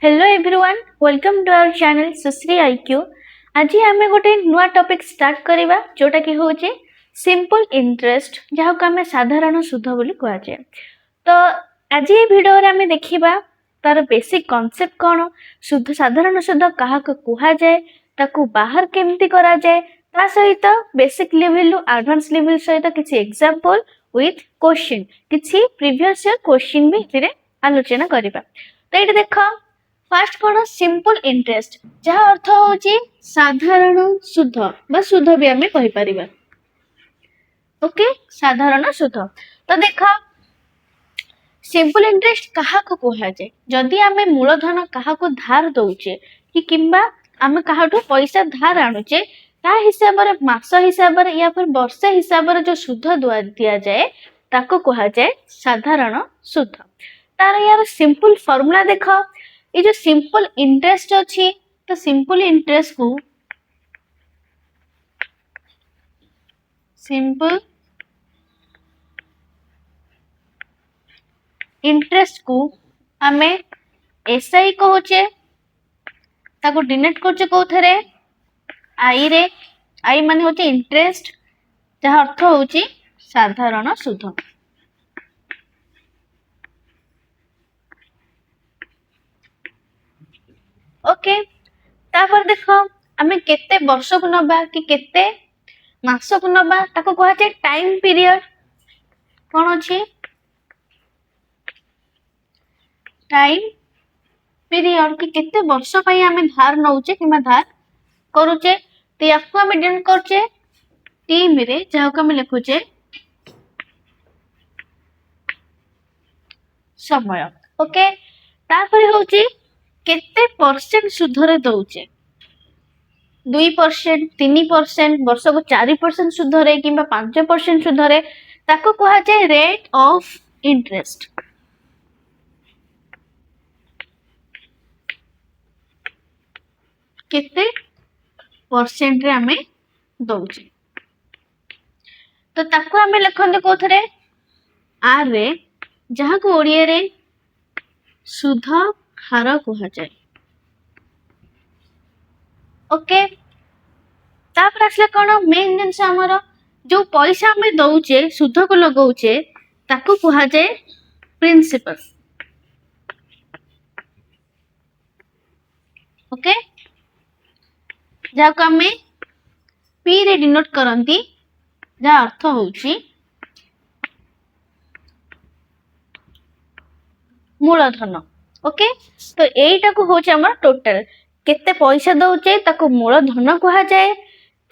Hello everyone welcome to our channel Sushri IQ. आज आम गोटे नुआ टॉपिक स्टार्ट करवा जोटा कि हूँ सिंपल इंटरेस्ट जहाँ को आम साधारण सुध बोली कहुए। तो आज ये वीडियो आम देखा तार बेसिक कॉन्सेप्ट कौन, शुद्ध साधारण शुद्ध क्या कहुए, ताकू बाहर केमती करा जाए, ता सहित बेसिक लेवल रु एडवांस लेवल सहित किसी एग्जांपल विथ क्वेश्चन किसी प्रीवियस ईयर क्वेश्चन भी इथिरे आलोचना करबा। तो ये देख फास्ट कौन सिंपल इंटरेस्ट जहाँ अर्थ हूँ साधारण सुध बा सुध भी आम कहीपर। ओके, साधारण सुध। तो देख सिंपल इंटरेस्ट क्या कहुए, जदि आम मूलधन क्या धार दौचे कि किंबा आम क्या पैसा धार आणुचे ता हिसाब रे मास हिसाब रे या फिर वर्ष हिसाब रे जो सुध दि जाए ताको कहुए साधारण सुध। तार यार सिंपल फॉर्मूला देख, ये जो सिंपल इंटरेस्ट अच्छी तो सिंपल इंटरेस्ट को आमे एसआई कहूचे, ताको डिनोट करचे कोथरे आई रे। आई माने होचे इंटरेस्ट जहाँ अर्थ होची साधारण सुध। ओके, तापर देख आमे केते वर्ष को नबा कि केते मास को नबा ताको कहा जाए टाइम पीरियड। कौन अछि टाइम पीरियड कि केते वर्ष पई आमे धार नउचे किमा धार करूचे। तो याको आमे डिनोट करचे टीम रे जहाँ को आमे लिखुचे समय। ओके, तापर होची केते परसेंट सुधरे दउचे, 2%, 3%, वर्ष को 4% सुधरे कि 5% सुधरे, ताको कहा जाए रेट ऑफ इंटरेस्ट। केते परसेंट रे आमे दउचे तो ताको आमे लिखंदे कोथरे आर रे, जहाँ को ओडिया रे सुध हार कहा जाए। ओके, तापर आसले कौन मेन जिनस आमर जो पैसा आमे दउचे सुध को लगाउचे ताको कहा जाए प्रिंसिपल। ओके, जहाँ को आमे पी रे डिनोट करंती जहाँ अर्थ होची मूलधन। ओके, तो एटा को होची हमर टोटल केते पैसा दउचे ताको मूलधन कहा जाए,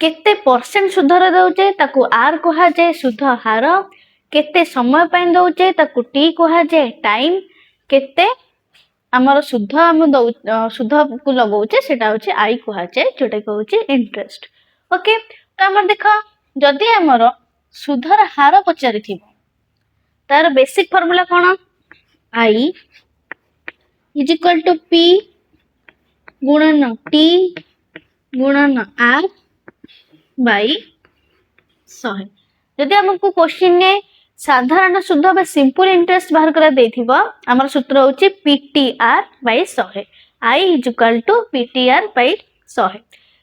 केते परसेंट सुधर दउचे ताको आर कहा जाए सुध हार, केते समय पय दउचे ताको टी कहा जाए टाइम, केते हमर सुध हम सुध को लगाउचे सेटा होची आई कहा जाए जोटा को होची इंटरेस्ट। ओके, तो हमर देख जदि हमर सुधर हार पचारि थिबो तार बेसिक फार्मूला कोन I is equal to P गुणन टी गुणन आर बाई 100। जदि हमको क्वेश्चन ने साधारण सुध बा सिंपल इंटरेस्ट बाहर करा देथिबो हमर सूत्र होची PTR by 100, I is equal to PTR by 100।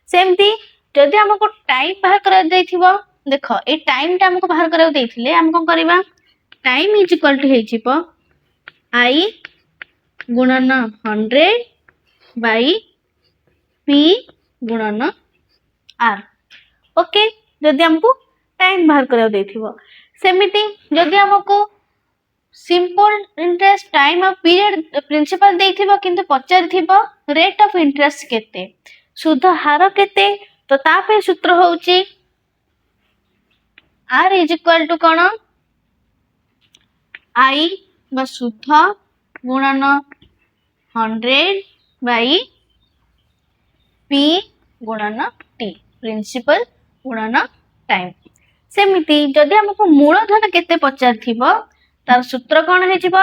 सेमती जदि हमको टाइम बाहर करा देथिबो, देखो ए टाइम टा हमको बाहर करा देथिले हम कोन करबा टाइम इज इक्वल टू हे जिवो आई गुणन 100 बाई पी गुणन आर। ओके, जदि हमको टाइम बाहर करा देथिबो सेमिति जदि हमको सिंपल इंटरेस्ट टाइम और पीरियड प्रिंसिपल देथिबो किंतु पचारि थिबो रेट ऑफ इंटरेस्ट केते सुध हार केते, तो ता पे सूत्र होची आर इज इक्वल टू कोन आई बा सुध गुणन 100 बाई पी गुणन टी प्रिंसिपल गुणन टाइम। सेमिति जदि हमको मूलधन केते पचार थिबो तार सूत्र कोन हे जिवो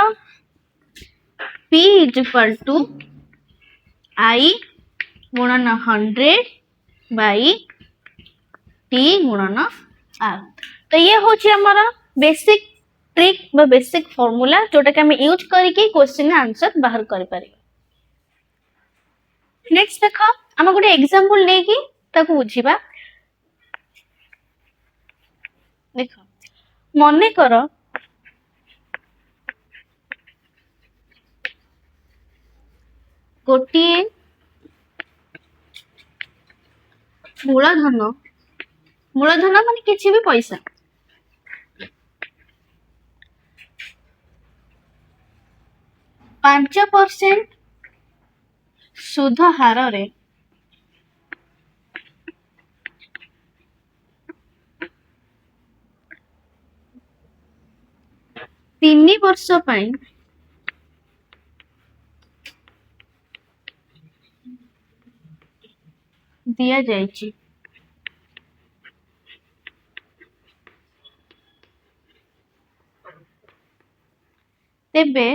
पी इज इक्वल टू आई गुणन 100 बाई टी गुणन आर। तो ये होची हमर बेसिक ट्रिक बा बेसिक फार्मूला जोटा कि हम यूज करके क्वेश्चन आंसर बाहर करि पारि। नेक्स्ट देख आम गोटे एग्जांपल लेकी ताकू बुझिबा देख मने कर गोटे मूलधन मूलधन माने किसी भी पैसा 5% सुध हार रे 3 वर्ष पई दिया जायछि तेबे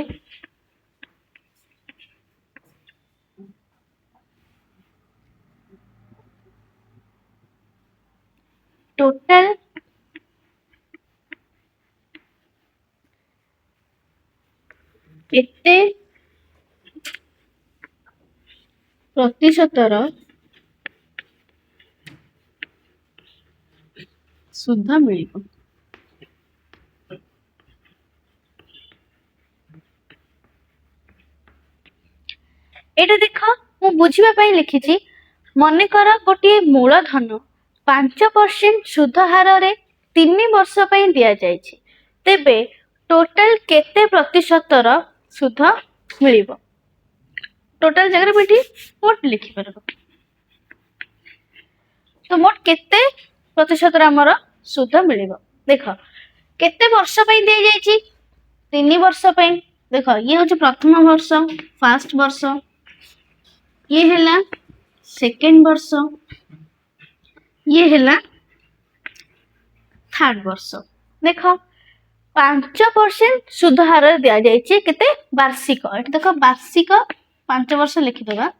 टोटल केते प्रतिशतर सुध मिलिबो एटा देख मु बुझिबा पई लिखिछि मने कर गोटे मूलधन 5% सुध हार रे 3 वर्ष पई दिया जायछि तेबे टोटल केते प्रतिशतर सुध मिलिबो टोटल जगह बेटी मोट लिखि परबो तो मोट केते प्रतिशत आमर सुध मिलिबो देख केते वर्ष पई दे जायछि 3 वर्ष पई देख ये होछि प्रथम वर्ष फर्स्ट वर्ष ये हैला सेकेंड वर्ष ये हैला थर्ड वर्ष देख 5% सुध हार दिया जायछि केते वार्षिक एटा देख वार्षिक 5 वर्ष लिखि देबा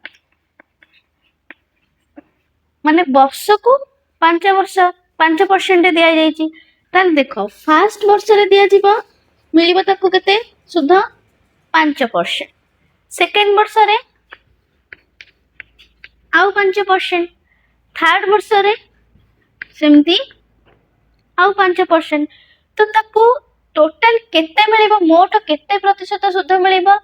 माने वर्ष को 5 वर्ष 5% दिया जायछि ताल देखो फर्स्ट वर्ष रे दिया जीवो मिलिबो ताको केते सुध 5% सेकेंड वर्ष रे आउ 5% थर्ड वर्ष रे सेमती आउ 5% तो ताको टोटल केते मिलिबो मोट केते प्रतिशत सुध मिलिबो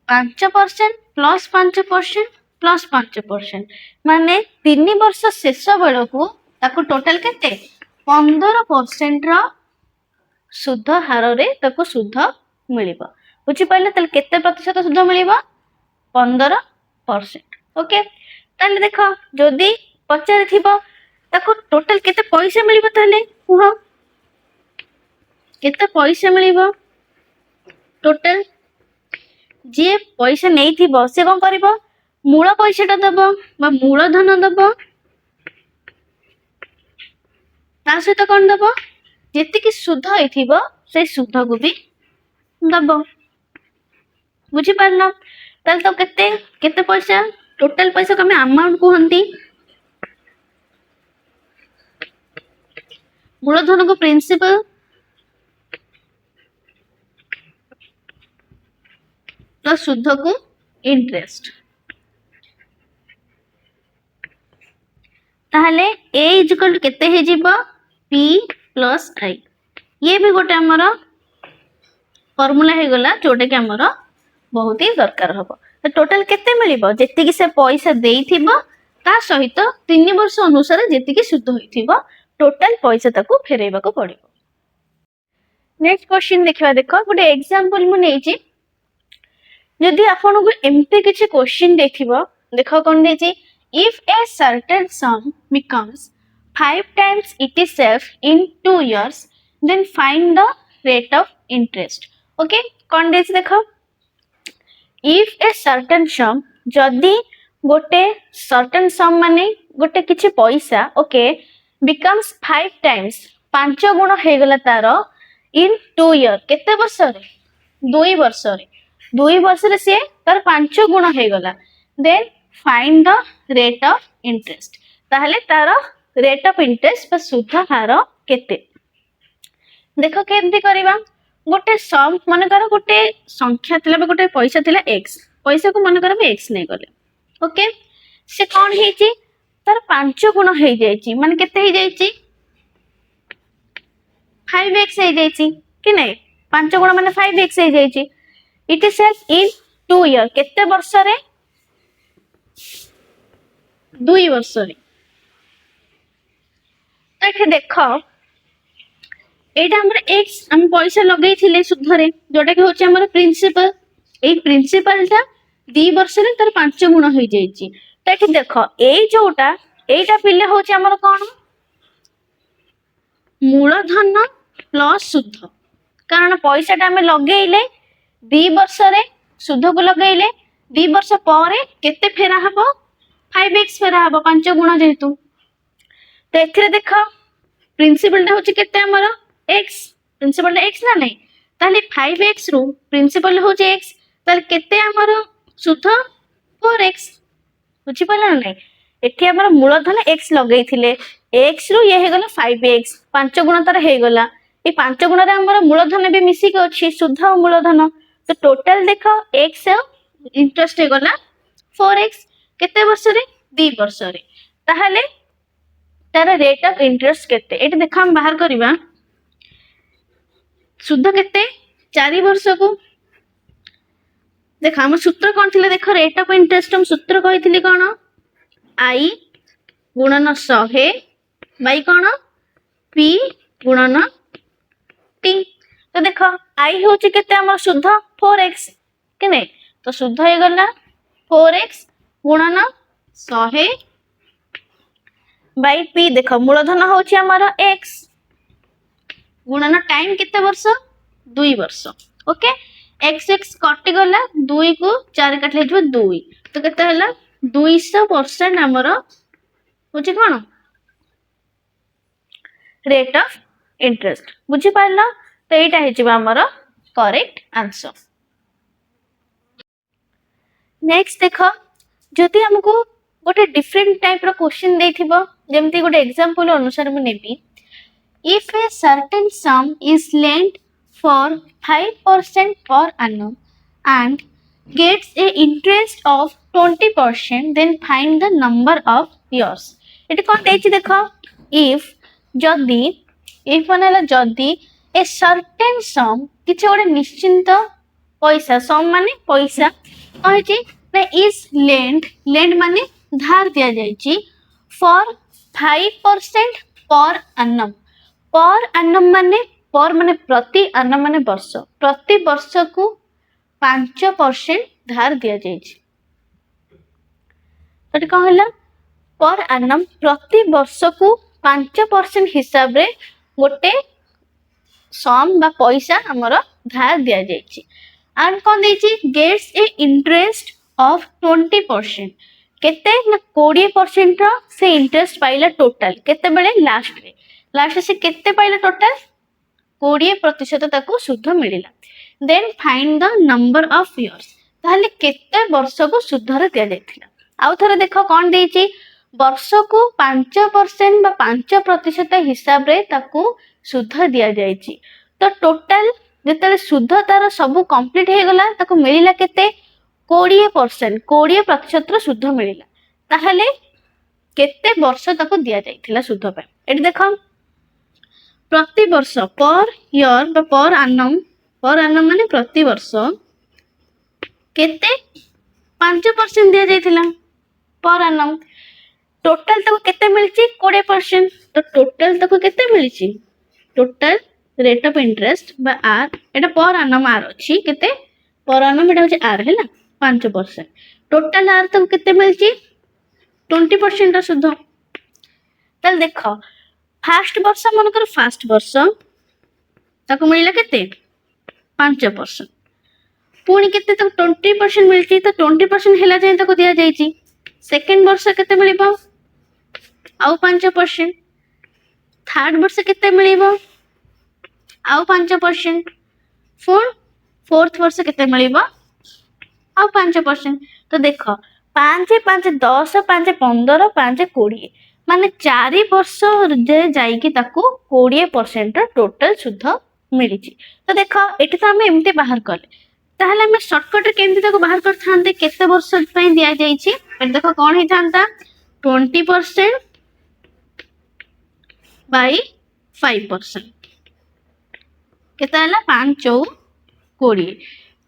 5% प्लस 5% प्लस 5% माने 3 वर्ष शेष बेलकू ताको टोटल केते 15% रो सुध हार रे ताको सुध मिलिबो बुझी पाइले तल केते प्रतिशत सुध मिलिबो 15% ओके ताले देखो जदी पचार थिबो ताको टोटल केते पैसा मिलिबो ताले कुह केते पैसा मिलिबो टोटल जे पैसा नहीं थिबो से कोन करिवो मूल पैसाटा दबो बा मूलधन दबो ता सहित कोन दबो जेतिकी सुध होइथिबो से सुध को भी दबो बुझी पारनो ताल तो केते केते पैसा टोटल पैसा को हम अमाउंट कहंती मूलधन को प्रिंसिपल प्लस सुध को इंटरेस्ट ताहले a इक्वल केते हे जीवो p प्लस i ये भी गोटे हमर फार्मूला हे गला जोटे के हमर बहुत ही दरकार हबो तो टोटल केते मिलिबो जेति कि से पैसा देइथिबो ता सहित 3 वर्ष अनुसार जेति कि सुध होइथिबो टोटल पैसा ताको फेरेबा को पड़िबो नेक्स्ट क्वेश्चन देखिबा देखो गोटे एग्जांपल मु नेछि यदि आपन को एमते किछि क्वेश्चन देखिबो देखो कोन देछि if a certain sum becomes 5 times itself in 2 years then find the rate of interest okay कोन देछि देखो if a certain sum जदि गोटे certain sum माने गोटे किछि पैसा ओके becomes 5 times 5 गुण हे गला तारो in 2 year केते वर्ष रे 2 वर्ष रे 2 वर्ष रे से तार 5 गुण हे गला then find the rate of interest ताहले तार rate of interest बा सुध हार केते देखो केमती करबा गोटे सम मन कर गोटे संख्या थिला बा गोटे पैसा थिला x पैसा को मन कर x नै गले ओके से कौन ହେଇଛି तार 5 गुण हो जाइए माने केते हो जाइए 5x हो जाइए कि नहीं 5 गुण माने 5x हो जाइए it is help in 2 year केते वर्ष रे 2 वर्ष रे तो ये देख एटा हमर x हम पैसा लगई थिले सुध रे जोटा कि होचे हमर प्रिंसिपल ए प्रिंसिपल ता 2 वर्ष रे तार 5 गुण हो जाइए तो ये देख ए जोटा एटा पिले होचे हमर कोन मूलधन प्लस सुध कारण पैसा टा हमें लगेइले 2 वर्ष रे सुध को लगेइले 2 वर्ष पर केते फेरा हबो 5x फेरा हबो 5 गुण जेतु तो एथिरे देख प्रिंसिपल टा होची केते हमर x प्रिंसिपल टा x ना नहीं ताले 5x रु प्रिंसिपल होची x ताले केते हमर सुध 4x बुझी पाला नहीं एठी हमर मूलधन x लगेइ थिले x रु ये हे गला 5x 5 गुण तार हे गला ए 5 गुण रे हमर मूलधन भी मिसी के अछि शुद्ध और मूलधन तो टोटल देख x इंटरेस्ट हे गला 4x केते वर्ष रे 2 वर्ष रे ताहले तार रेट ऑफ इंटरेस्ट केते एटी देख हम बाहर करबा शुद्ध केते 4 वर्ष को देख हम सूत्र कोन थिले देख रेट ऑफ इंटरेस्ट हम सूत्र कहिथिली कोन i गुणन 100 बाई कोन p गुणन t तो देख i होची केते हमर शुद्ध 4x कि नहीं तो शुद्ध हे गला 4x गुणन 100 बाई p देख मूलधन होची हमर x गुणन टाइम केते वर्ष 2 वर्ष ओके x x कटि गला 2 को 4 काटले जो 2 तो केते हला 200% हमर होची कोन रेट ऑफ इंटरेस्ट बुझी पारला तो एटा हे जिबा हमर करेक्ट आंसर नेक्स्ट देखो जदि हमको गोटे डिफरेंट टाइप रो क्वेश्चन देथिबो जेमति गोटे एग्जांपल अनुसार मु नेबी if a certain sum is lent for 5% per annum and gets a interest of 20% then find the number of years एटी कोन देछि देखो if जदि if मानेला जदि ए सर्टेन सम किछ गोटे निश्चित पैसा सम माने पैसा कहछि ना इज लेंड माने धार दिया जायछि फॉर 5% पर annum माने पर माने प्रति annum माने वर्ष प्रति वर्ष को 5% धार दिया जायछि तो कहला पर annum प्रति वर्ष को 5% हिसाब रे गोटे सम बा पैसा हमर धार दिया जायछि आन कोन देछि गेट्स ए इंटरेस्ट ऑफ 20% केते ना 20% रो से इंटरेस्ट पाइला टोटल केते बेले लास्ट से केते पाइला टोटल 20% ताको सुध मिलिला then find the number of years ताले केते वर्ष को सुध रे दिया जायथिला आउ थरे देखो कोन देछि वर्ष को 5% बा 5% हिसाब रे ताको सुध दिया जायछि तो टोटल जेतले सुध तार सब कंप्लीट हे गला ताको मिलिला केते 20% रो सुध मिलिला ताहले केते वर्ष ताको दिया जायथिला सुध पे एटी देखो प्रति वर्ष पर ईयर बा पर annum माने प्रति वर्ष केते 5% दिया जायथिला पर annum टोटल तक केते मिलची 20% तो टोटल तक केते मिलची टोटल रेट ऑफ इंटरेस्ट बा आर एटा पर annum आर अछि केते पर annum एटा होचे आर हैला 5% टोटल आर तक केते मिलची 20% सुध तल देखो फर्स्ट वर्ष मन कर फर्स्ट वर्ष ताको मिलला केते 5% पुणी केते तक 20% मिलची तो 20% हैला जाय ताको दिया जायची सेकंड वर्ष केते मिलिबो आउ 5% थर्ड वर्ष केते मिलिबो आउ 5% फोर्थ वर्ष केते मिलिबो आउ 5% तो देखो 5 5 10 5 15 5 20 माने 4 वर्ष जे जाई कि ताको 20% टोटल सुध मिलिची तो देखो एटी तो हमें एमते बाहर करले ताहले हमें शॉर्टकट रे केमती ताको बाहर कर थांते केते वर्ष पई दिया जाईची देखो कौन ही था 20% बाई 5% केते हला 5 चौ 20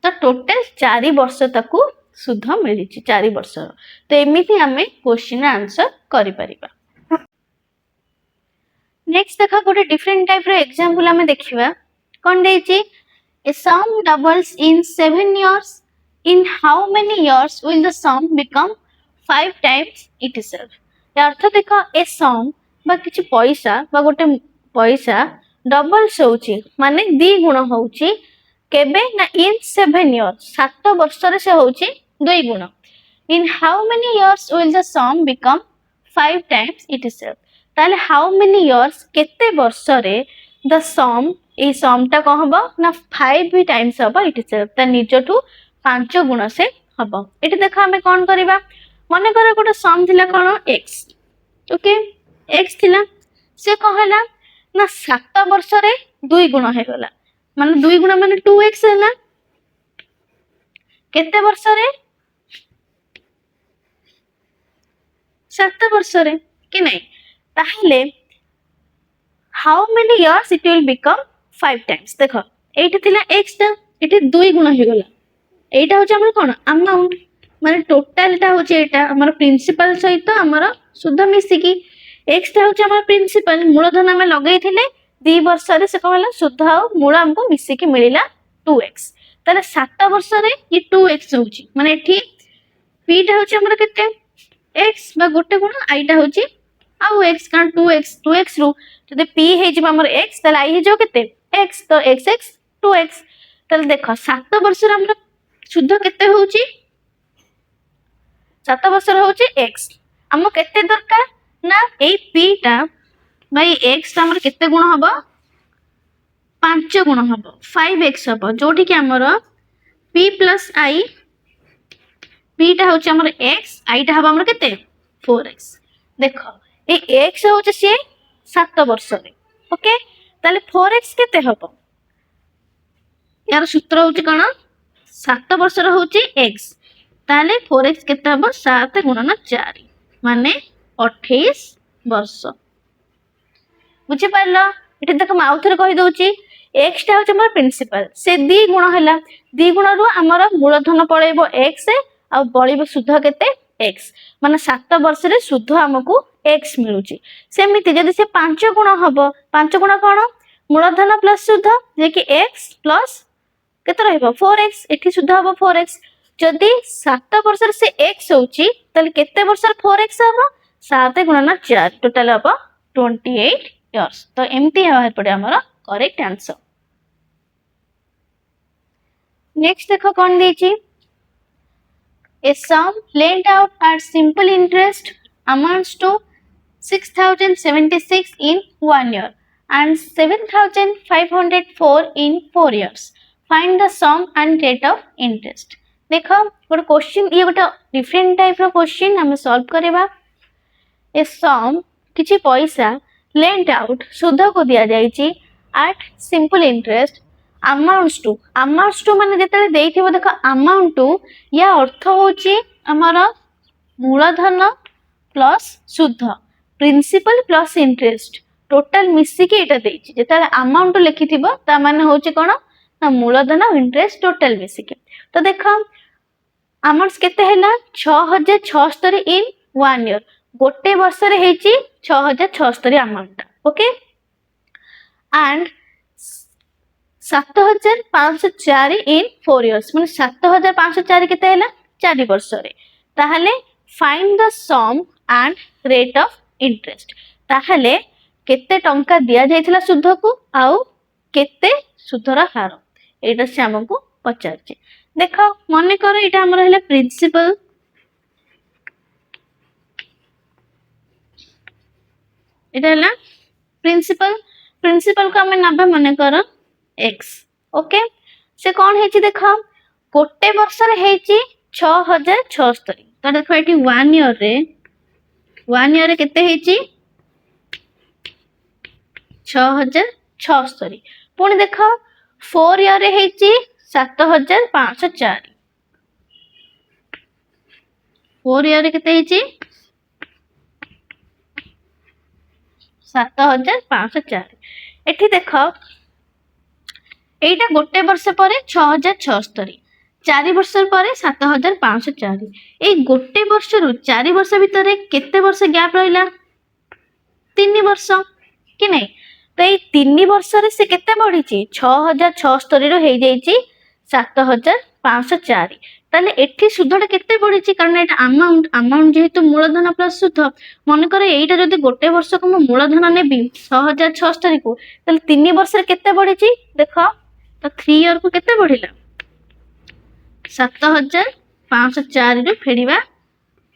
तो टोटल 4 वर्ष ताकू सुध मिली 4 वर्ष तो एमिति आमे क्वेश्चन आंसर करि परिबा। नेक्स्ट देखा गोटे डिफरेंट टाइप रो एग्जांपल आमे देखिबा कोन देछि a sum doubles in 7 years in how many years will the sum become 5 times itself या अर्थ देखो ए सम बा किछि पैसा बा गोटे पैसा डबल्स होउची माने दी गुण होउची केबे ना इन 7 years 7 वर्ष रे से होउची 2 गुण in how many years will the sum become 5 times itself ताले हाउ मेनी इयर्स केते वर्ष रे द सम ए सम टा कौन हबो ना 5 भी टाइम्स हबो इट सेल्फ ता निजठू 5 गुण से हबो। एटी देखो हमें कौन करिबा मने करे गोटे सम थिला कोन x ओके x थिला से कहला ना 7 वर्ष रे 2 गुण हे गला माने 2 गुण माने 2x हैला केते वर्ष रे 7 वर्ष रे कि नहीं ताहले how many years it will become 5 times देखो एठी थिला x टा एठी 2 गुण हे गला एटा होचे हमर कोन अमाउंट माने टोटल टा होचे एटा हमर प्रिंसिपल सहित हमर शुद्ध मिसी की x टा होचे हमर प्रिंसिपल मूलधन हम लगै थिले 2 वर्ष रे से कहला शुद्ध आ मूल हमको मिसी की मिलिला 2x ताले 7 वर्ष रे ये 2x होची माने एठी p टा होचे हमर केते x बा गोटे गुण i टा होची आउ x का 2x रू जदि p हे जिबा हमर x तले i हे जो केते x तो x 2x तले देखो 7 वर्ष रे हमर शुद्ध केते होउची 7 वर्ष रे होउची x हमो केते दरकार ना ए p टा बाई x हमर केते गुण हबो 5 गुण हबो 5x हबो जोठी कि हमर p + i p टा होउची हमर x i टा हबो हमर केते 4x देखो ए x होउची से 7 वर्ष रे ओके ताले 4x केते हबो यार सूत्र होउची कोन 7 वर्ष रे होउची x ताले 4x केते हबो 7 गुणन 4 माने 28 वर्ष बुझी पारलो एठी देखो म आउथरे कहि दोउची x टा होउची हमर प्रिंसिपल से 2 गुण हैला 2 गुण रु हमर मूलधन पळेबो x आ बळीबो शुद्ध केते x माने 7 वर्ष रे शुद्ध हमकु x मिलुची सेमिति जदि से 5 गुण हबो 5 गुण कोन मूलधन प्लस शुद्ध जे कि x प्लस केते रहबो 4x एठी शुद्ध हबो 4x जदि 7 वर्ष रे से x होउची तले केते वर्ष रे 4x हबो 7 गुणन 4 टोटल हबो 28 इयर्स तो एमती हबार पड़े हमर करेक्ट आंसर। नेक्स्ट देखो कोन देची a sum lent out at simple interest amounts to 6076 in 1 year and 7504 in 4 years. Find the sum and rate of interest. देखो गोटे क्वेश्चन ये गोटे डिफरेंट टाइप रो क्वेश्चन हम सॉल्व करबा ए सम किछि पैसा लेंट आउट सुध को दिया जायछि at simple interest amounts to माने जेतले देइथिबो देखो अमाउंट टू या अर्थ होछि हमर मूलधन प्लस शुद्ध प्रिंसिपल प्लस इंटरेस्ट टोटल मिसी के एटा देइछि जेतले अमाउंट लिखिथिबो ता माने होछि कोन ना मूलधन और इंटरेस्ट टोटल मिसी के तो देखो अमाउंट्स केते हैला 6076 इन 1 ईयर गोटे वर्ष रे हेछि 6076 amount okay and 7504 in 4 years माने 7504 केते हैला 4 वर्ष रे ताहले find the sum and rate of interest ताहले केते टंका दिया जायथिला सुध को आउ केते सुधरा हार एटा से हमको पचारछि देखो मने करो एटा हमर हैला प्रिंसिपल एटा हैला प्रिंसिपल को हमें नबे मने करो x ओके से कौन है देखो गोटे वर्ष रे हेची 6076 तो देखो एटी 1 ईयर रे केते हेची 6076 पुणी देखो 4 ईयर रे हेची 7504 फोर इयर केते ହେଇଛି 7504। एठी देखो एटा गोटे वर्ष पर 6076, 4 वर्ष पर 7504। ए गोटे वर्ष रु 4 वर्ष भितर केते वर्ष गैप रहिला 3 वर्ष कि नहीं। तो ये 3 वर्ष रे से केते बढ़ी 6076 रो हे जाईची 7504। ताले एठी सुधटा केते बढ़ी कारण एटा अमाउंट जेहेतु मूलधन प्लस सुध मन करे एटा जदी गोटे वर्ष को मु मूलधन नेबी 6076 को ताले 3 वर्ष रे केते बढ़ी देखो। तो 3 ईयर को केते बढ़िला 7504 रो फेडिबा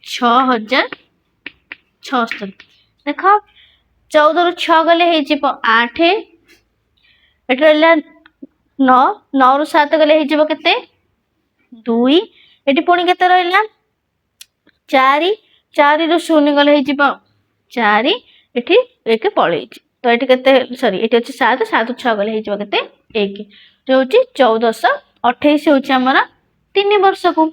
6076। देखो 14 रु 6 गले हे जिवो 8, एटा रहला 9, 9 रु 7 गले हे जिवो केते 2, एटी पुणी केते रहला 4, 4 रु 0 गले हे जिवो 4, एठी 1 पळेई। तो एटी केते सॉरी एटी अछि 7, 7 6 गले हे जिवो केते 1, जो होची 1428 होची हमरा 3 वर्ष को।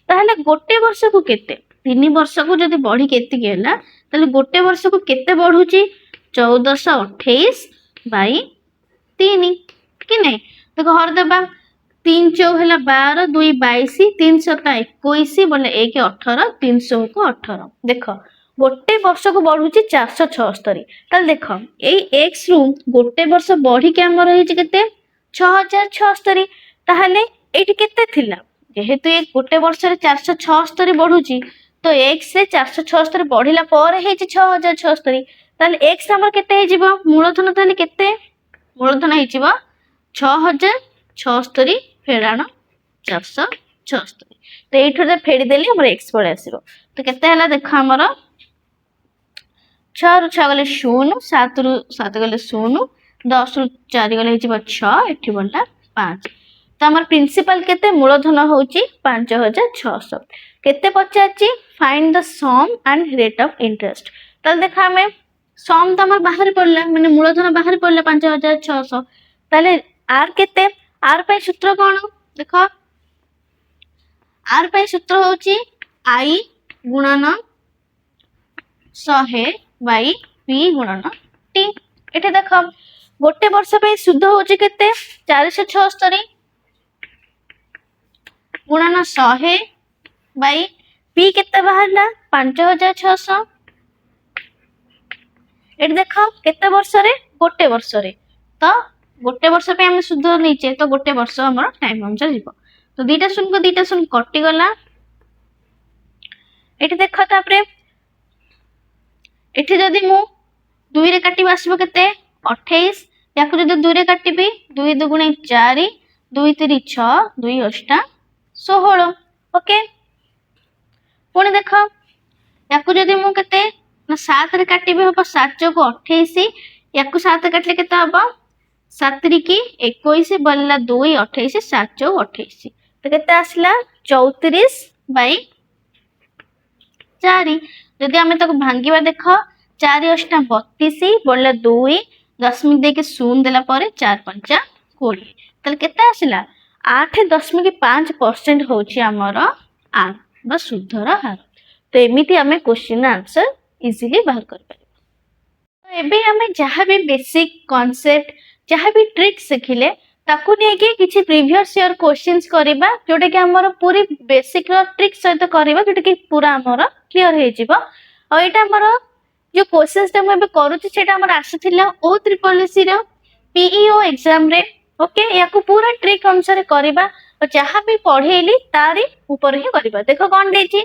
ताहले गोटे वर्ष को केते 3 वर्ष को जदी बढ़ी केते गेला ताहले गोटे वर्ष को केते बढ़ुची 1428 बाई 3 कि नहीं। देखो हर देबा 3 चौ है 12, 2 22, 3 7 21 बोले 1 18, 300 को 18। देखो गोटे वर्ष को बढ़ुची 476। ताल देखो ए x रु गोटे वर्ष बढ़ी के हमर रही केते 6076। ताहले एठी केते थिला जेहेतु ए गोटे वर्ष रे 476 बढ़ुची तो x से 476 बढ़िला पर हे 6076। ताले x हमर केते हे जिवो मूलधन ताले केते मूलधन हे जिवो 6076 फेराण 476। तो एठो जे फेडी देली हमर x पळे आसीबो। तो केते हला देखो हमर 6 रु 6 गले 0, 7 रु 7 गले 0, 10 रु 4 गले हे जिवो 6, एठी बनला 5। तो हमर प्रिंसिपल केते मूलधन होची 5600। केते पचाची find the sum and rate of interest. ताल देखा हमें सम तो हमर बाहर पड़ला माने मूलधन बाहर पड़ला 5600। ताले आर केते आर पे सूत्र कोन देखो आर पे सूत्र होची आई गुणन 100 बाई पी गुणन टी। एटे देखो गोटे वर्ष पे सुध होची केते 476 गुणन 100 बाई पी केते बाहरला 5600। एट देखो केते वर्ष रे गोटे वर्ष रे। तो गोटे वर्ष पे हम सुध नीचे तो गोटे वर्ष हमर टाइम अनुसार जीवो। तो दीटा शून्य कटि गला। एठी देखो तापरे एठी जदी मु 2 रे काटिबा आसीबो केते 28, याको जदी 2 रे काटिबी 2 दुगुणे 4, 2 3 6, 2 8 16। ओके पुणी देखो याको जदी मु केते ना 7 रे काटिबी होबो 7 चौक 28, याको 7 काटले केते होबो 7 री की 21 बल्ला 2 28, 7 चौक 28। तो केते आसला 34 बाई 4। जदि आमे ताको भांगीबा देखो 4 8 32 बल्ला 2 दशमिक देके 0 देला परे 4 5 20। तले केते आसला 8.5% होची हमर आर बा शुद्धर हार। तो एमिति आमे क्वेश्चन आंसर इजीली बाहर कर पारे। तो एबे आमे जहाँ भी बेसिक कॉन्सेप्ट जहाँ भी ट्रिक सिखिले ताकू ने के किछि प्रीवियस ईयर क्वेश्चंस करबा जोटा कि हमर पूरी बेसिक ट्रिक सहित करबा जोटा कि पूरा हमर क्लियर हे जिवो। और एटा हमर जो क्वेश्चंस हम एबे करूछि सेटा हमर आसीथिला ओ ट्रिपल एसी रो पीईओ एग्जाम रे। ओके याकू पूरा ट्रिक अनुसार करबा और जहाँ भी पढ़ेली तारी ऊपर ही करबा। देखो कोन देछि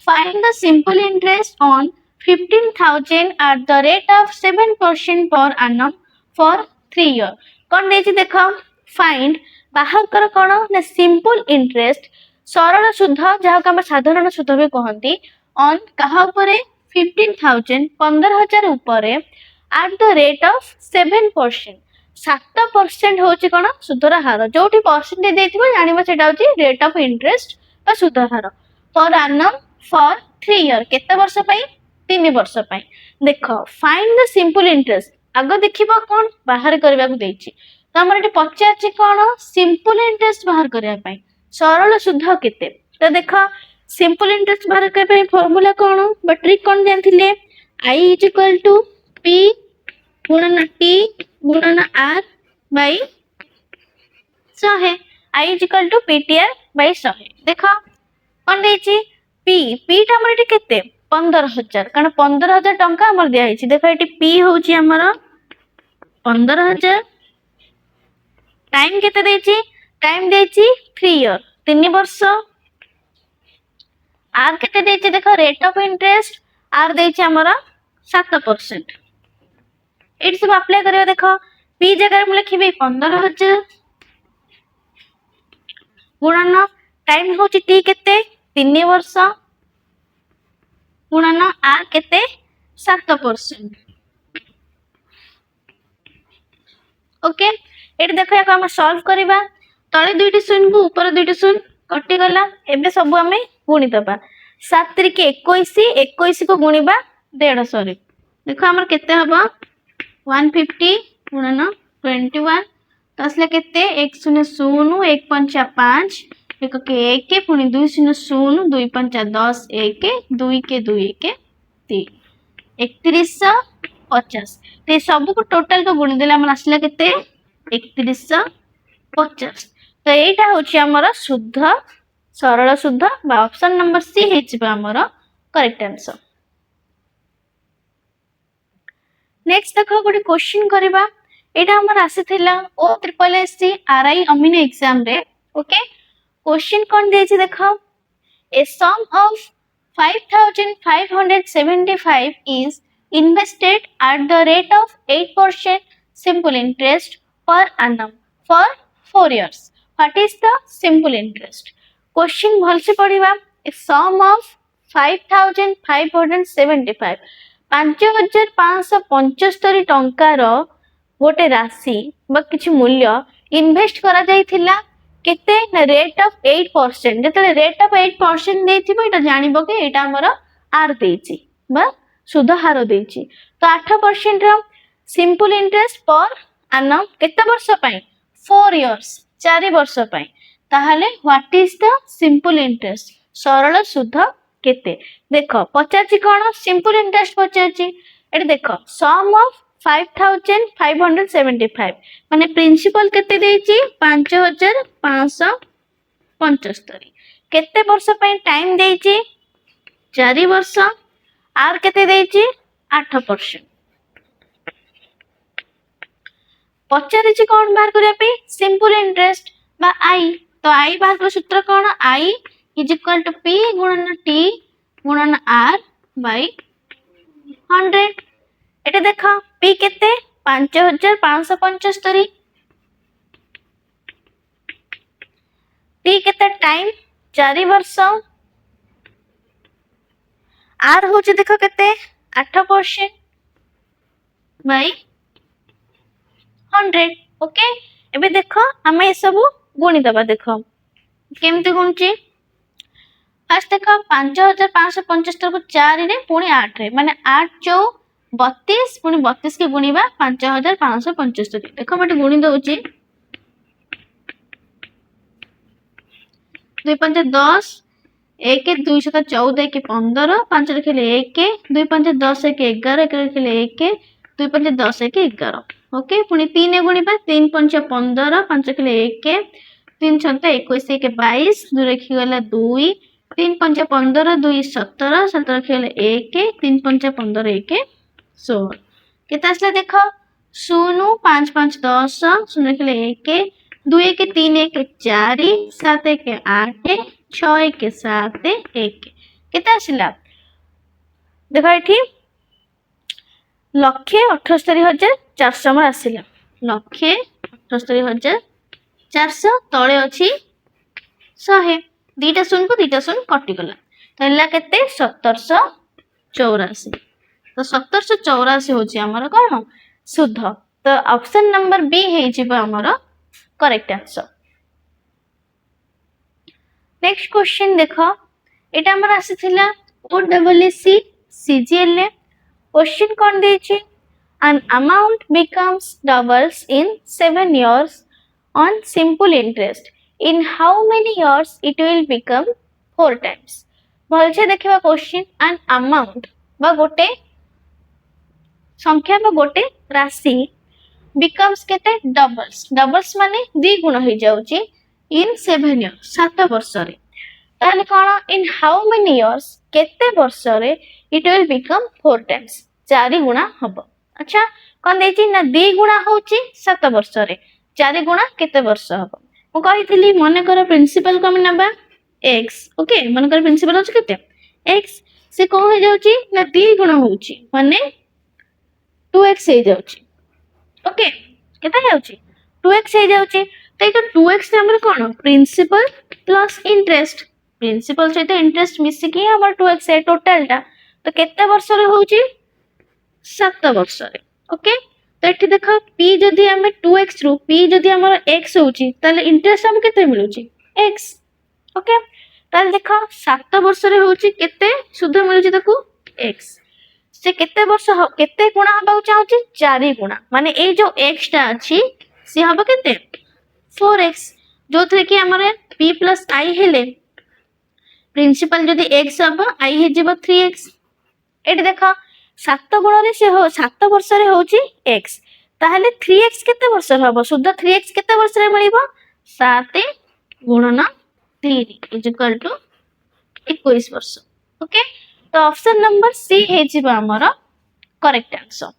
find the simple interest on 15,000 at the rate of 7% per annum for 3 years। कौन देछि देखो फाइंड बाहर कर कोन ना सिंपल इंटरेस्ट सरल सुध जहा को हम साधारण सुध भी कहंती ऑन कहा ऊपर 15,000 15,000 ऊपर at the rate of 7%। 7% होची कोन सुधर हार जोठी परसेंटेज देथिबो जानिबो सेटा होची रेट ऑफ इंटरेस्ट बा सुध हार पर annum for 3 year केते वर्ष पई 3 वर्ष पई। देखो फाइंड द सिंपल इंटरेस्ट आगो देखिबो कोन बाहर करबा को देछि। तो हमर एटी पचाछि कोन सिंपल इंटरेस्ट बाहर करबा पई सरल सुध केते। तो देखो सिंपल इंटरेस्ट बाहर करबा फॉर्मूला कोन बा ट्रिक कोन जानथिले I is equal to P गुणन T गुणन R by 100 I is equal to PTR by 100 देखो कोन देछि P टा हमर एटी केते 15000 कारण 15000 टंका हमर दिया हिची देखो एटी P होची हमर 15000 टाइम केते देछि टाइम देछि 3 इयर 3 वर्ष आर केते देछि देखो रेट ऑफ इंटरेस्ट आर देछि हमर 7% एटी सब अप्लाई करियो देखो P जगह में लिखिबे 15000 गुणन टाइम होची T केते 3 वर्ष गुणन आर केते 7% ओके एटी देखो याको हम सॉल्व करिबा तळे दुईटी शून्य को ऊपर दुईटी शून्य कटि गला एबे सब हमें गुणी दबा 7 3 के 21 21 को गुणीबा 150 रे देखो हमर केते हबो 150 गुणन 21 तो असले केते 1 0 0 1 5 5 एक के 1 पुनी 2 0 0 2 5 10 1 2 के 2 1 3 3150 ते सब को टोटल को गुणी देला हमर असले केते 3150 तो एटा होची हमर शुद्ध सरल शुद्ध बा ऑप्शन नंबर सी हेचिबा हमर करेक्ट आंसर नेक्स्ट देखो गोटे क्वेश्चन करबा एटा हमर आसीथिला ओ ट्रिपल एस सी आरआई अमीन एग्जाम रे ओके क्वेश्चन कोन देछि देखो ए sum of 5575 is invested at the rate of 8% simple interest per annum for 4 years what is the simple interest question भल से पढ़िबा ए sum of 5575 5575 टंकार गोटे राशि बा किछि मूल्य इन्वेस्ट करा जाइथिला केते रेट ऑफ 8% जतले रेट ऑफ 8% देथिबो एटा जानिबो के एटा हमर आर देछि बा सुध हार देछि तो 8% रो सिंपल इंटरेस्ट पर annum केते वर्ष पई 4 इयर्स 4 वर्ष पई ताहले what is the simple interest सरल सुध केते देखो पचाची कोन सिंपल इंटरेस्ट पचाची एटा देखो सम ऑफ 5575 माने प्रिंसिपल केते देछि 5575 केते वर्ष पई टाइम देछि 4 वर्ष आर केते देछि 8% पचारिछि कोन बाहर करिया पे सिंपल इंटरेस्ट बा आई तो आई बाहर कर सूत्र कोन I is equal to P गुणन टी गुणन आर बाय 100 एटा देखो पी केते 5575 टी केते टाइम 4 वर्ष आर होची देखो केते 8% बाय 100 ओके एबे देखो हमें सब गुणी दबा देखो केमते गुणची फर्स्ट देखो 5575 को 4 रे पुनी 8 रे माने 8 चौ 32 पुनी 32 के गुणीबा 5575 देखो मटे गुणी दउची 2 5 10 1 2 7 14 के 15 5 रखले 1 2 5 10 के 11 1 रखले 1 2 5 10 के 11 ओके पुनी 3 गुणीबा 3 5 15 5 रखले 1 3 6 21 के 22 2 रखी गला 2 3 5 15 2 17 7 रखले 1 3 5 15 1 16 केते असले देखो 0 5 5 10 0 रखले 1 2 1 3 1 4 7 1 8 6 1 7 1 केते आसिला देखो एठी लक्षे 78400 में आसिला लक्षे 78400 तळे अछि 100 दीटा शून्य को दीटा शून्य कटि गला तो हला केते 1784 तो 1784 होची हमर कोन शुद्ध तो ऑप्शन नंबर बी हे जिबा हमर करेक्ट आंसर नेक्स्ट क्वेश्चन देखो एटा हमर आसीथिला ओडब्ल्यूसी सीजीएल ने क्वेश्चन कोन देछि an amount becomes doubles in 7 years on simple interest in how many years it will become 4 times भलसे देखिबा क्वेश्चन एंड अमाउंट बा गोटे संख्या बा गोटे राशि बिकम्स केते डबल्स डबल्स माने द्विगुण हो जाउची इन 7 इयर्स 7 वर्ष रे ताले कोन इन हाउ मेनी इयर्स केते वर्ष रे इट विल बिकम 4 टाइम्स 4 गुणा हबो। अच्छा कोन देची ना द्विगुणा होची 7 वर्ष रे 4 गुणा केते वर्ष हबो मु कहितली मने कर प्रिंसिपल कम नबा x ओके मन कर प्रिंसिपल होची केते x से कोन हो जाउची ना द्विगुण होची माने 2x हो जाउची ओके केते जाउची 2x हो जाउची तो ये 2x रे हमर कोन प्रिंसिपल प्लस इंटरेस्ट प्रिंसिपल सहित इंटरेस्ट मिसी की हमर 2x है टोटल टा तो केते वर्ष रे होची 7 वर्ष रे ओके तो एठी देखो p जदी हमें 2x रु p जदी हमर x होची ताले इंटरेस्ट हम केते मिलुची x ओके ताले देखो 7 वर्ष रे होची केते सुध मिलुची ताकू x से केते वर्ष केते गुणा हबा चाहूची 4 गुणा माने ए जो x टा अछि से हबा केते 4x जो थे कि हमरे p प्लस i हेले प्रिंसिपल जदी x हबा i हे जेबो 3x एठी देखो 7 गुण रे से हो 7 वर्ष रे होची x ताहले 3x केते वर्ष रे हबो शुद्ध 3x केते वर्ष रे मिलिबो 7 गुणन 3 इज इक्वल टू 21 वर्ष ओके तो ऑप्शन नंबर सी हे जिबा हमर correct answer.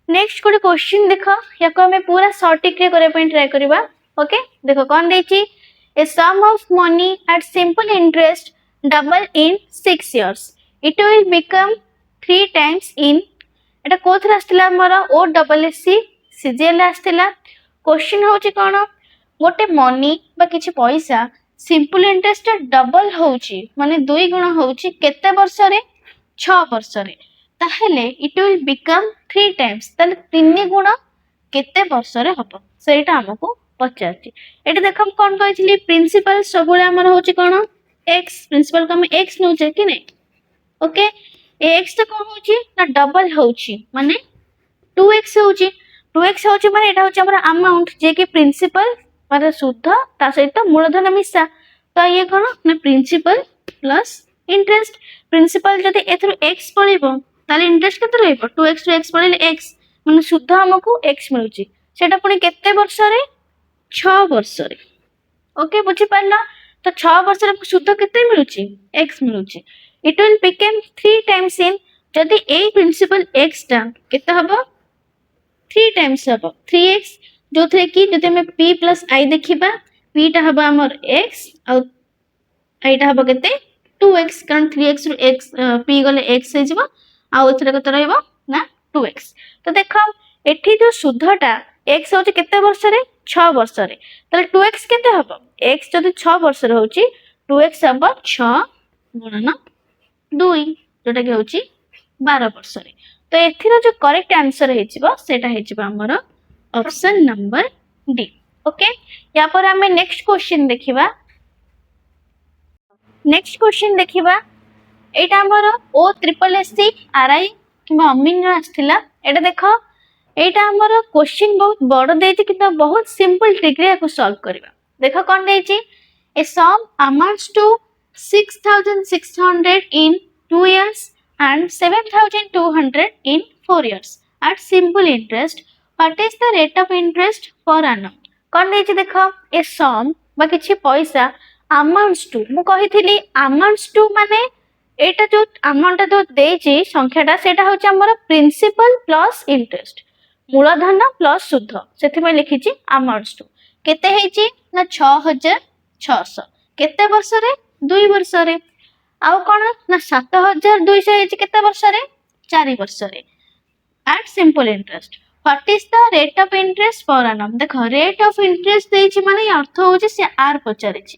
Next code question देखो याको हमें पूरा सॉर्टिक रे करे पॉइंट ट्राई करबा ओके देखो कोन देची a sum of money at simple interest double in 6 years it will become 3 times in एटा कोथरा आस्तिला हमर ओ डबल एस सी सीजीएल आस्तिला क्वेश्चन होची कोन गोटे मनी बा किछि पैसा सिंपल इंटरेस्ट डबल होची माने 2 गुण होची केते वर्ष रे 6 वर्ष रे ताहेले इट विल बिकम 3 टाइम्स ताले 3 गुण केते वर्ष रे हबो सेटा हमको पचारची एटा देखम कोन कहितली प्रिंसिपल सबुले हमर होची कोन x प्रिंसिपल को हम x नोचे कि नहीं ओके x तो कोन होची ना डबल होची माने 2x होची 2x होची माने एटा होची हमर अमाउंट जे कि प्रिंसिपल माने शुद्ध ता सहित मूलधन मिसा तो ये कोन ना प्रिंसिपल प्लस इंटरेस्ट प्रिंसिपल जदी एथरो x पळिबो ताले इंटरेस्ट केते रहइबो 2x टू x पळिले x माने शुद्ध हमको x मिलुची सेटा पुनी केते वर्ष रे 6 वर्ष रे ओके बुझी पारला तो 6 वर्ष रे शुद्ध केते मिलुची x मिलुची it will become 3 times in जदी ए प्रिंसिपल x टा केते हबो 3 टाइम्स हबो 3x जो थे कि जदी हम p प्लस i देखिबा p टा हबो हमर x और i टा हबो केते 2x कारण 3x रु x p गले x हे जिवो आ ओथरे केते रहइबो ना 2x तो देखो एठी जो शुद्धटा x होची केते वर्ष रे 6 वर्ष रे ताले 2x केते हबो x जदी 6 वर्ष रे होची 2x हबो 6 गुणन 2 जोटा कि होची 12 वर्ष रे तो एथिरो जो करेक्ट आंसर हे जिवो सेटा हे जिवो हमर ऑप्शन नंबर डी ओके या पर हमें नेक्स्ट क्वेश्चन देखिबा नेक्स्ट क्वेश्चन देखिबा एटा हमर ओ ट्रिपल एस सी आरआई किबा अमीन आस्थिला एटा देखो एटा हमर क्वेश्चन बहुत बड़ देती किंतु बहुत सिंपल ट्रिक रे को सॉल्व करबा देखो कोन देची a some amounts to 6600 in 2 years and 7200 in 4 years at simple interest what is the rate of interest per annum कोन देची देखो ए सम बा किछि पैसा अमाउंट्स टू मु कहिथिली अमाउंट्स टू माने एटा जो अमाउंट जो देची संख्याटा सेटा होची हमर प्रिंसिपल प्लस इंटरेस्ट मूलधन प्लस शुद्ध सेथि में लिखिची अमाउंट्स टू केते हेची ना 6600 केते वर्ष रे 2 वर्ष रे आउ कोन ना 7200 हेची केते वर्ष रे 4 वर्ष रे at simple interest what is the rate of interest per annum देखो रेट ऑफ इंटरेस्ट देची माने अर्थ होची से आर पचारेची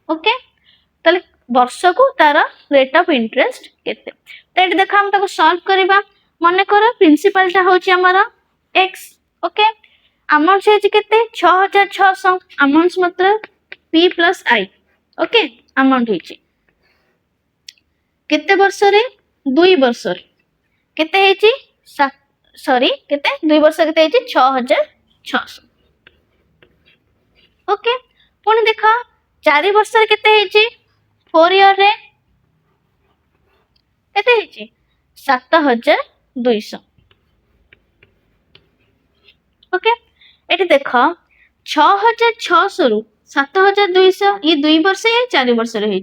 ओके तले वर्ष को तार रेट ऑफ इंटरेस्ट केते तो एट देखा हम ताको सॉल्व करबा माने करो प्रिंसिपल ता होची हमारा x ओके अमाउंट है केते 6600 अमाउंट मतलब p plus i okay amount होची केते वर्ष रे 2 वर्ष रे केते हेची सॉरी केते 2 वर्ष केते हेची 6600 ओके पुणी देखा 4 ବର୍ଷରେ କେତେ ହେଇଛି 4 ଇୟର ରେ କେତେ ହେଇଛି 7200 ओके एटी देख 6600 रु 7200 ये 2 वर्ष या 4 वर्ष रही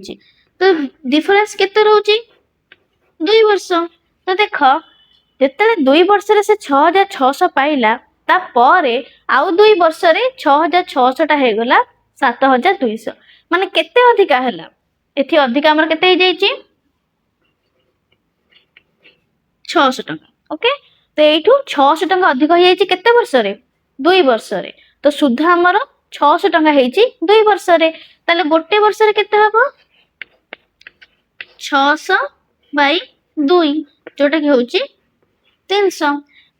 तो डिफरेंस केते रहउची 2 वर्ष तो देख जेते 2 वर्ष रे से 6600 पाइला ता परे आउ 2 वर्ष रे 6600 टा हे गला 7200 माने केते अधिका हला एथि अधिका हमर केते हे जाईची 600 टका ओके तो एठू 600 टका अधिक हो जाईची केते वर्ष रे 2 वर्ष रे तो सुध हमर 600 टका हेची 2 वर्ष रे ताले गोटे वर्ष रे केते हबो 600 बाई 2 जोटा कि होची 300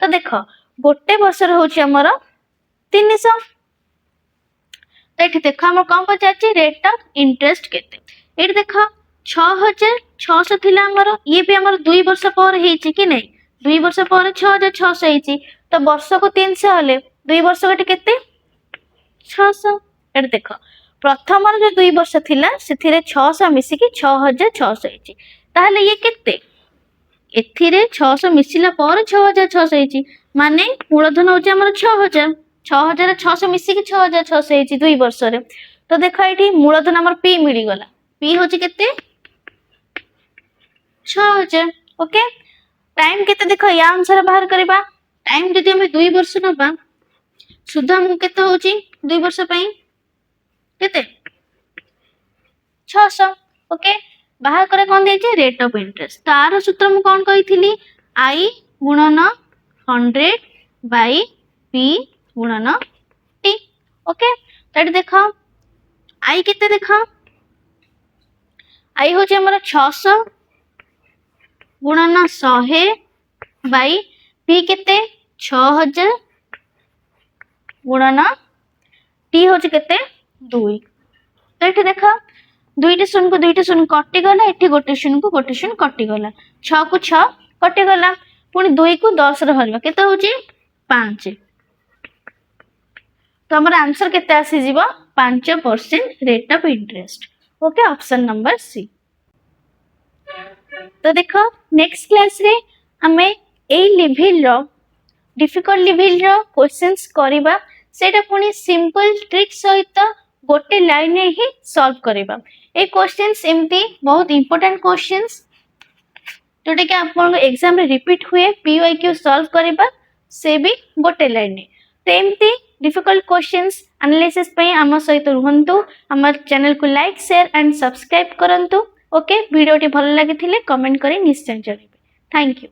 तो देख गोटे वर्ष रे होची हमर 300 तो एठी देख हमर कोन पचाची रेट ऑफ इंटरेस्ट केते एठी देख 6600 थिला हमर ये भी हमर 2 वर्ष पर हेची कि नै 2 वर्ष पर 6600 हेची तो वर्ष को 300 हले 2 वर्ष गटे केते 600 एठी देख प्रथम जो 2 वर्ष थिला सेथिरे 600 मिसी कि 6600 हेची ताहले ये केते एथिरे 600 मिसिला पर 6600 हेची माने मूलधन होची हमर 6000 6600 मिसी कि 6600 हेची 2 वर्ष रे तो देख एठी मूलधन हमर पी मिली गला पी होची केते 6000 ओके टाइम केते देखो या आंसर बाहर करबा टाइम जदि हम 2 वर्ष नबा सुध हम केते होची 2 वर्ष पई केते 600 ओके बाहर करे कोन देछि रेट ऑफ इंटरेस्ट तार सूत्र मु कोन कहिथिली आई गुणन 100 बाई पी गुणन टी ओके तड देखो आई केते देखो आई होची हमर 600 गुणन 100 बाई पी केते 6000 गुणन टी होची केते 2 तो एठी देखा 2 शून्य को 2 शून्य कटि गला एठी गोटे शून्य को गोटे शून्य कटि गला 6 को 6 कटि गला पुनी 2 को 10 रे भरबा केते होची 5 तो हमर आंसर केते आसी जीवो 5% rate of interest okay option number C तो देखो नेक्स्ट क्लास रे हमें ए लेवल रो डिफिकल्ट लेवल रो क्वेश्चंस करिबा सेटा पुनी सिंपल ट्रिक सहित गोटे लाइन में ही सॉल्व करिबा ए क्वेश्चंस एमती बहुत इंपोर्टेंट क्वेश्चंस जोटा कि आपन एग्जाम रे रिपीट हुए पीवाईक्यू सॉल्व करिबा से भी गोटे लाइन में तो एमती डिफिकल्ट क्वेश्चंस एनालिसिस पई हम सहित रहंतु हमर चैनल को लाइक शेयर एंड सब्सक्राइब करंतु ओके वीडियो टी भल लागिथिले कमेंट करी निश्चय जणाइबे थैंक यू।